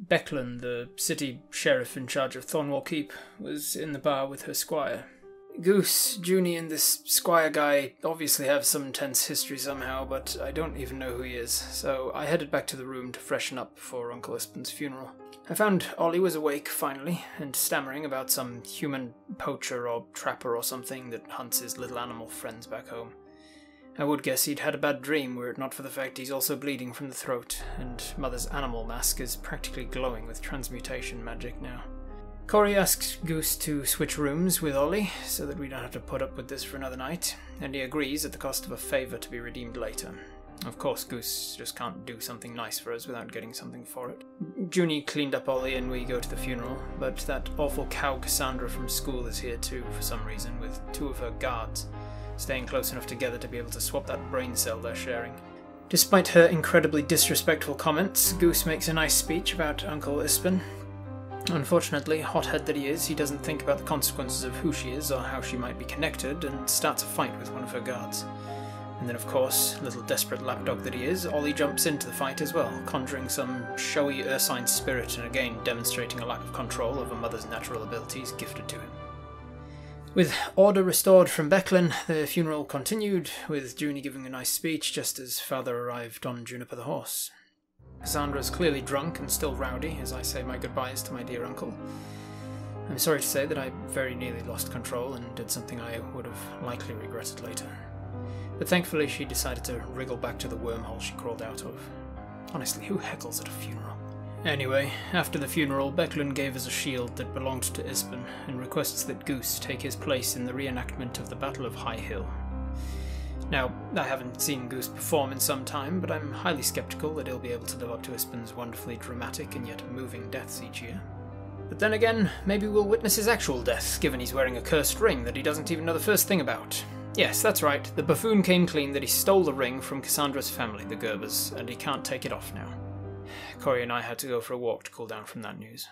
Becklin, the city sheriff in charge of Thornwall Keep, was in the bar with her squire. Goose, Junie, and this squire guy obviously have some tense history somehow, but I don't even know who he is, so I headed back to the room to freshen up before Uncle Ispin's funeral. I found Ollie was awake, finally, and stammering about some human poacher or trapper or something that hunts his little animal friends back home. I would guess he'd had a bad dream were it not for the fact he's also bleeding from the throat, and Mother's animal mask is practically glowing with transmutation magic now. Corey asked Goose to switch rooms with Ollie, so that we don't have to put up with this for another night, and he agrees at the cost of a favour to be redeemed later. Of course, Goose just can't do something nice for us without getting something for it. Junie cleaned up Ollie and we go to the funeral, but that awful cow Cassandra from school is here too, for some reason, with 2 of her guards, staying close enough together to be able to swap that brain cell they're sharing. Despite her incredibly disrespectful comments, Goose makes a nice speech about Uncle Ispin. Unfortunately, hothead that he is, he doesn't think about the consequences of who she is or how she might be connected, and starts a fight with one of her guards. And then of course, little desperate lapdog that he is, Ollie jumps into the fight as well, conjuring some showy ursine spirit and again demonstrating a lack of control over Mother's natural abilities gifted to him. With order restored from Becklin, the funeral continued, with Junie giving a nice speech just as Father arrived on Juniper the horse. Cassandra's clearly drunk and still rowdy as I say my goodbyes to my dear uncle. I'm sorry to say that I very nearly lost control and did something I would have likely regretted later. But thankfully she decided to wriggle back to the wormhole she crawled out of. Honestly, who heckles at a funeral? Anyway, after the funeral, Becklin gave us a shield that belonged to Ispin and requests that Goose take his place in the reenactment of the Battle of High Hill. Now, I haven't seen Goose perform in some time, but I'm highly sceptical that he'll be able to live up to Ispin's wonderfully dramatic and yet moving deaths each year. But then again, maybe we'll witness his actual death, given he's wearing a cursed ring that he doesn't even know the first thing about. Yes, that's right, the buffoon came clean that he stole the ring from Cassandra's family, the Gerbers, and he can't take it off now. Corey and I had to go for a walk to cool down from that news.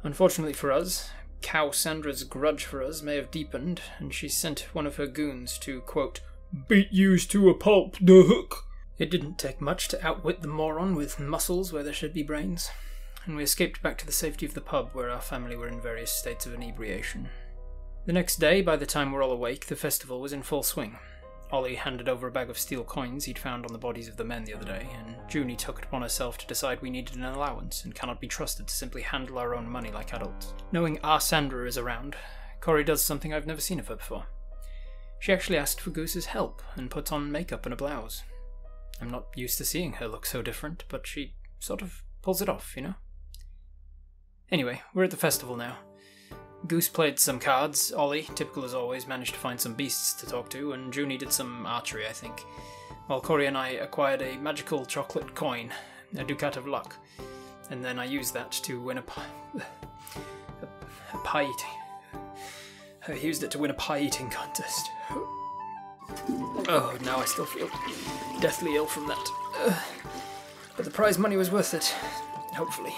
Unfortunately for us, Cow Sandra's grudge for us may have deepened, and she sent one of her goons to, quote, beat yous to a pulp, the hook. It didn't take much to outwit the moron with muscles where there should be brains, and we escaped back to the safety of the pub where our family were in various states of inebriation. The next day, by the time we're all awake, the festival was in full swing. Ollie handed over a bag of steel coins he'd found on the bodies of the men the other day, and Junie took it upon herself to decide we needed an allowance and cannot be trusted to simply handle our own money like adults. Knowing our Sandra is around, Corey does something I've never seen of her before. She actually asked for Goose's help and put on makeup and a blouse. I'm not used to seeing her look so different, but she sort of pulls it off, you know? Anyway, we're at the festival now. Goose played some cards, Ollie, typical as always, managed to find some beasts to talk to, and Junie did some archery, I think, while Corey and I acquired a magical chocolate coin, a ducat of luck, and then I used that to win a pie eating. I used it to win a pie eating contest. Oh, now I still feel deathly ill from that. But the prize money was worth it, hopefully.